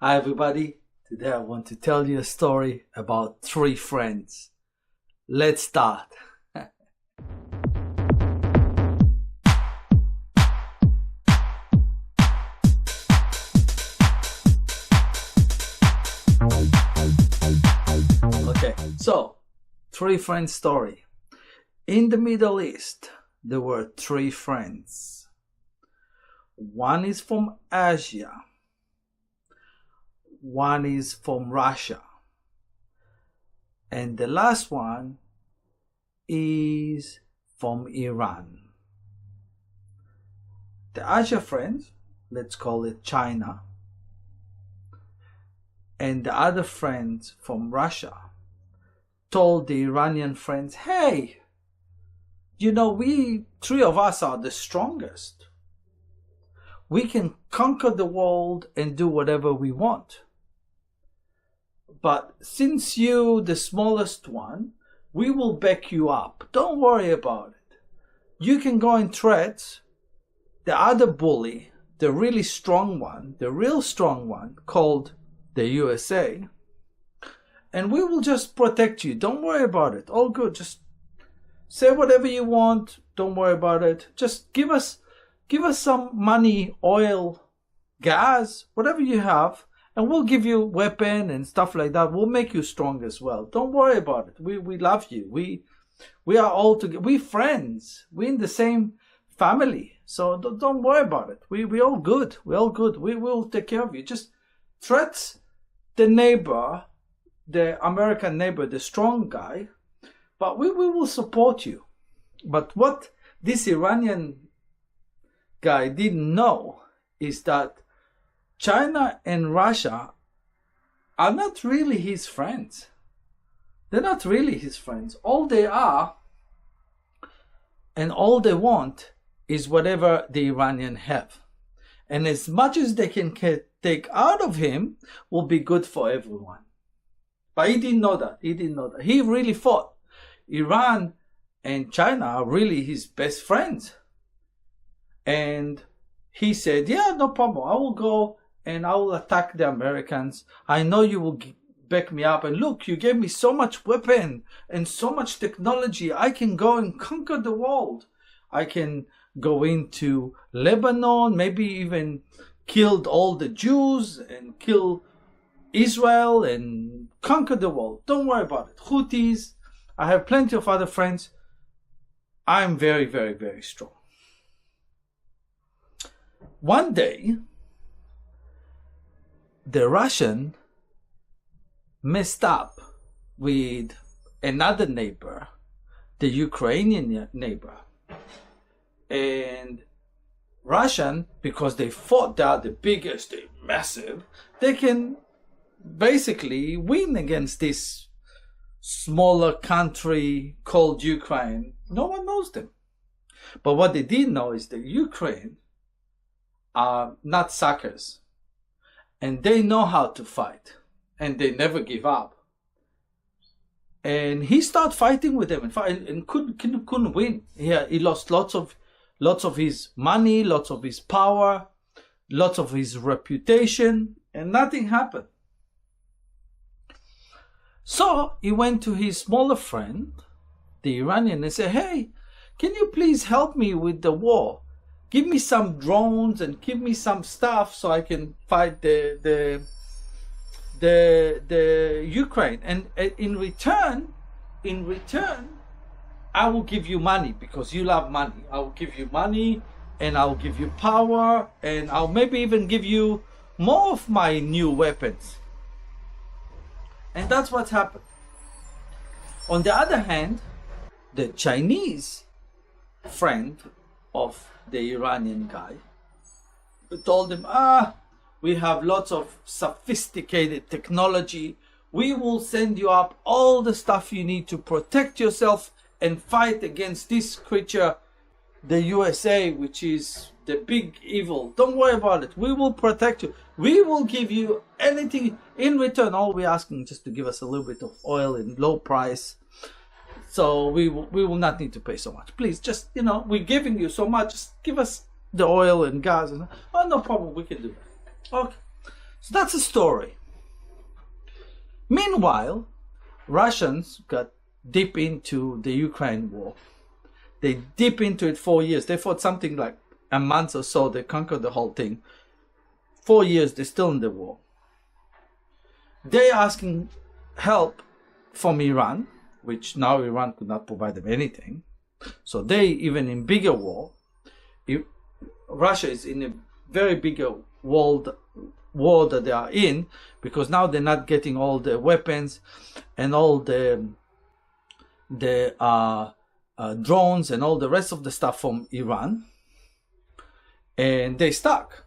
Hi everybody, today I want to tell you a story about three friends. Let's start. Okay, so three friends story. In the Middle East, there were three friends. One is from Asia. One is from Russia. And the last one is from Iran. The Asia friends, let's call it China. And the other friends from Russia told the Iranian friends, hey, we three of us are the strongest. We can conquer the world and do whatever we want. But since you, the smallest one, we will back you up. Don't worry about it. You can go and threat the other bully, the really strong one, the real strong one, called the USA. And we will just protect you. Don't worry about it. All good. Just say whatever you want. Don't worry about it. Just give us some money, oil, gas, whatever you have. And we'll give you weapon and stuff like that. We'll make you strong as well. Don't worry about it. We love you. We are all together. We're friends. We're in the same family. So don't worry about it. We all good. We're all good. We will take care of you. Just threat the neighbor, the American neighbor, the strong guy. But we will support you. But what this Iranian guy didn't know is that China and Russia are not really his friends. They're not really his friends. All they are and all they want is whatever the Iranian have. And as much as they can take out of him will be good for everyone. But he didn't know that. He really thought Iran and China are really his best friends. And he said, yeah, no problem. I will go and I will attack the Americans. I know you will back me up. And look, you gave me so much weapon and so much technology. I can go and conquer the world. I can go into Lebanon, maybe even killed all the Jews and kill Israel and conquer the world. Don't worry about it. Houthis, I have plenty of other friends. I'm very, very, very strong. One day, the Russian messed up with another neighbor, the Ukrainian neighbor. And Russian, because they thought they are the biggest, they're massive, they can basically win against this smaller country called Ukraine. No one knows them. But what they did know is that Ukraine are not suckers. And they know how to fight. And they never give up. And he started fighting with them and couldn't win. He lost lots of his money, lots of his power, lots of his reputation, and nothing happened. So he went to his smaller friend, the Iranian, and said, hey, can you please help me with the war? Give me some drones and give me some stuff so I can fight the Ukraine. And in return, I will give you money because you love money. I will give you money and I will give you power and I'll maybe even give you more of my new weapons. And that's what happened. On the other hand, the Chinese friend of the Iranian guy told him, we have lots of sophisticated technology. We will send you up all the stuff you need to protect yourself and fight against this creature, the USA, which is the big evil. Don't worry about it. We will protect you. We will give you anything in return. All we're asking is just to give us a little bit of oil in low price. So we will not need to pay so much. Please, just, we're giving you so much. Just give us the oil and gas. Oh, no problem. We can do that. Okay. So that's a story. Meanwhile, Russians got deep into the Ukraine war. They deep into it 4 years. They fought something like a month or so. They conquered the whole thing. 4 years, they're still in the war. They're asking help from Iran, which now Iran could not provide them anything. So they, even in bigger war, Russia is in a very bigger war that they are in, because now they're not getting all the weapons and all the drones and all the rest of the stuff from Iran, and they stuck.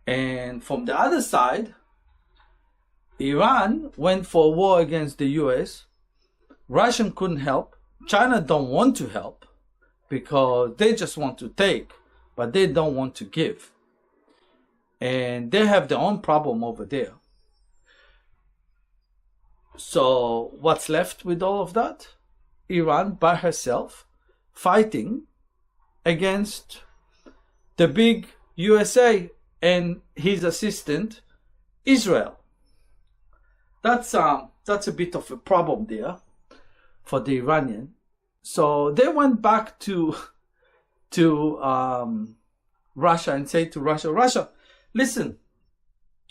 And from the other side, Iran went for a war against the US. Russia couldn't help. China don't want to help because they just want to take, but they don't want to give. And they have their own problem over there. So what's left with all of that? Iran by herself fighting against the big USA and his assistant Israel. That's a bit of a problem there for the Iranian. So they went back to Russia and say to Russia, listen,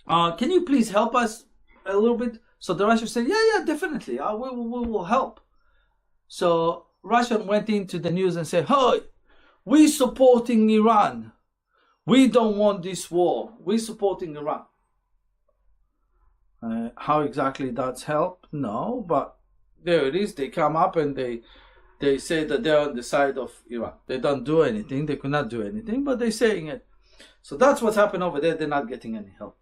can you please help us a little bit? So the Russians said, yeah, definitely, we will help. So Russia went into the news and said, hey, we're supporting Iran. We don't want this war. We're supporting Iran. How exactly that's help? No, but there it is. They come up and they say that they're on the side of Iran. They don't do anything. They could not do anything, but they're saying it. So that's what's happened over there. They're not getting any help.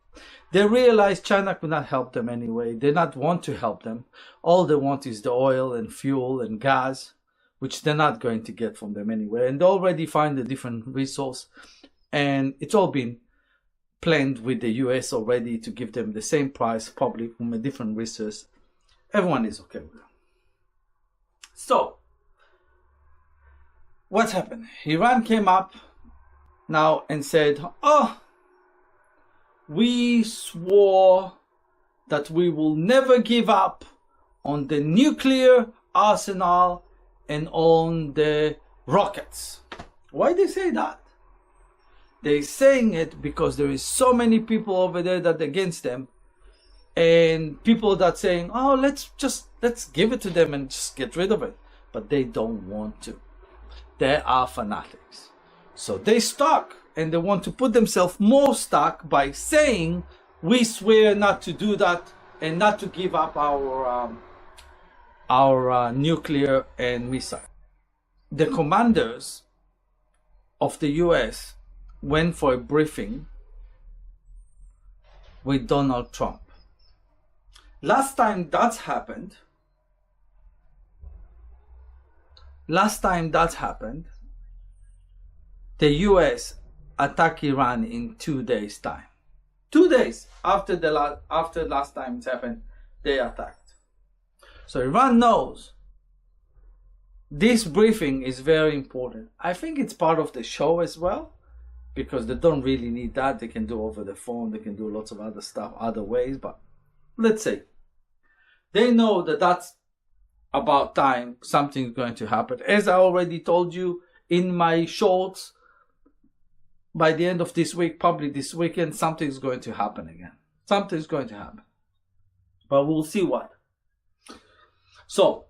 They realize China could not help them anyway. They not want to help them. All they want is the oil and fuel and gas, which they're not going to get from them anyway. And they already find a different resource. And it's all been planned with the US already to give them the same price, probably from a different resource. Everyone is okay with it. So, what's happened? Iran came up now and said, oh, we swore that we will never give up on the nuclear arsenal and on the rockets. Why they say that? They're saying it because there is so many people over there that are against them, and people that saying, oh, let's give it to them and just get rid of it. But they don't want to. They are fanatics. So they stuck, and they want to put themselves more stuck by saying, we swear not to do that and not to give up our nuclear and missile. The commanders of the US went for a briefing with Donald Trump. Last time that happened, the US attacked Iran in 2 days' time. 2 days after last time it happened, they attacked. So Iran knows this briefing is very important. I think it's part of the show as well, because they don't really need that. They can do over the phone. They can do lots of other stuff, other ways. But let's say they know that that's about time something's going to happen. As I already told you in my shorts, by the end of this week, probably this weekend, something's going to happen again. Something's going to happen. But we'll see what. So,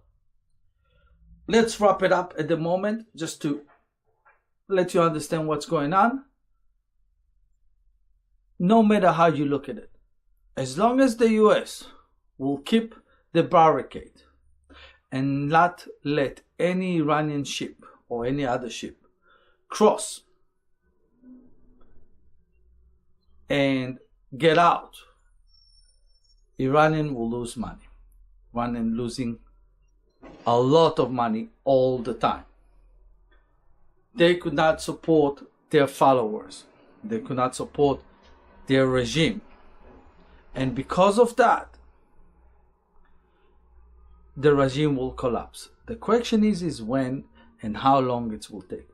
let's wrap it up at the moment, just to let you understand what's going on. No matter how you look at it, as long as the US will keep the barricade and not let any Iranian ship or any other ship cross and get out, Iranian will lose money. Iranian losing a lot of money all the time. They could not support their followers. They could not support their regime. And because of that, the regime will collapse. The question is when and how long it will take.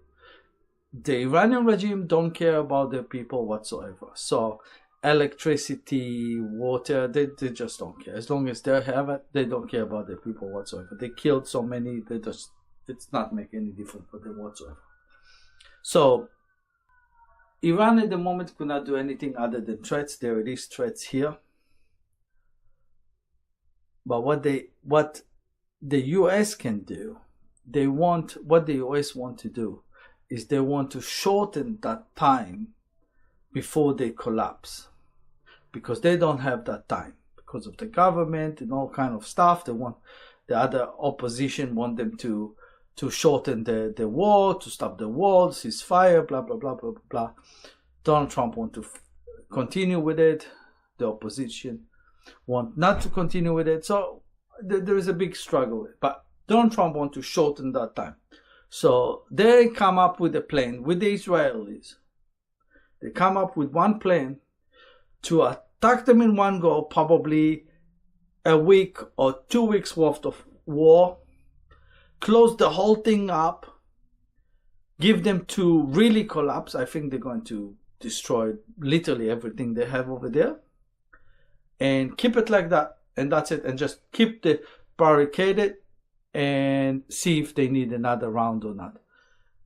The Iranian regime don't care about their people whatsoever. So electricity, water. They just don't care. As long as they have it, they don't care about the people whatsoever. They killed so many, it's not making any difference for them whatsoever. So Iran at the moment could not do anything other than threats. They released threats here. But what the US can do, what the US want to do is they want to shorten that time before they collapse, because they don't have that time because of the government and all kind of stuff. They want, the other opposition want them to shorten the war, to stop the war, ceasefire, blah blah blah blah blah. Donald Trump want to continue with it. The opposition want not to continue with it. So there is a big struggle. But Donald Trump want to shorten that time. So they come up with a plan with the Israelis. They come up with one plan to attack them in one go, probably a week or 2 weeks worth of war, close the whole thing up, give them to really collapse. I think they're going to destroy literally everything they have over there, and keep it like that, and that's it, and just keep the barricaded and see if they need another round or not,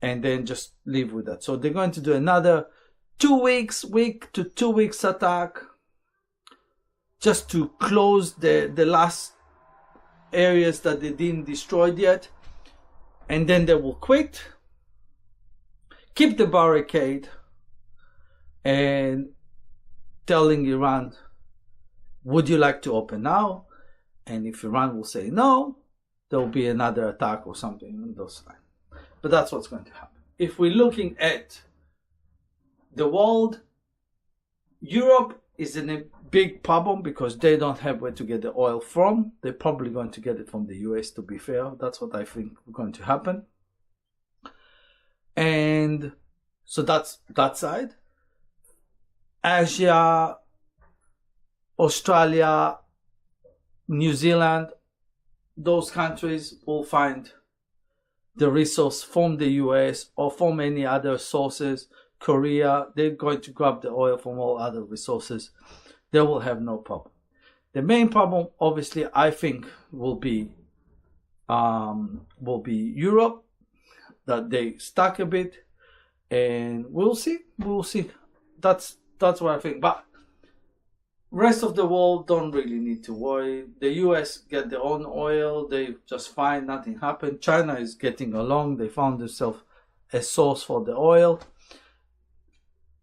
and then just live with that. So they're going to do another 2 weeks, week to 2 weeks attack, just to close the last areas that they didn't destroy yet, and then they will quit, keep the barricade, and telling Iran, would you like to open now? And if Iran will say no, there will be another attack or something in those times. But that's what's going to happen. If we're looking at the world, Europe is in a big problem because they don't have where to get the oil from. They're probably going to get it from the US, to be fair. That's what I think is going to happen. And so that's that side. Asia, Australia, New Zealand, those countries will find the resource from the US or from any other sources. Korea, they're going to grab the oil from all other resources. They will have no problem. The main problem, obviously, I think will be Europe, that they stuck a bit, and we'll see. That's what I think. But rest of the world don't really need to worry. The US get their own oil. They just fine. Nothing happened. China is getting along. They found themselves a source for the oil.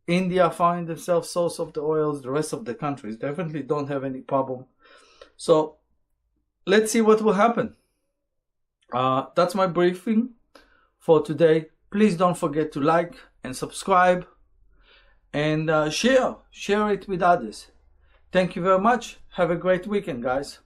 India find themselves source of the oils. The rest of the countries definitely don't have any problem. So let's see what will happen. That's my briefing for today. Please don't forget to like and subscribe, and share it with others. Thank you very much. Have a great weekend, guys.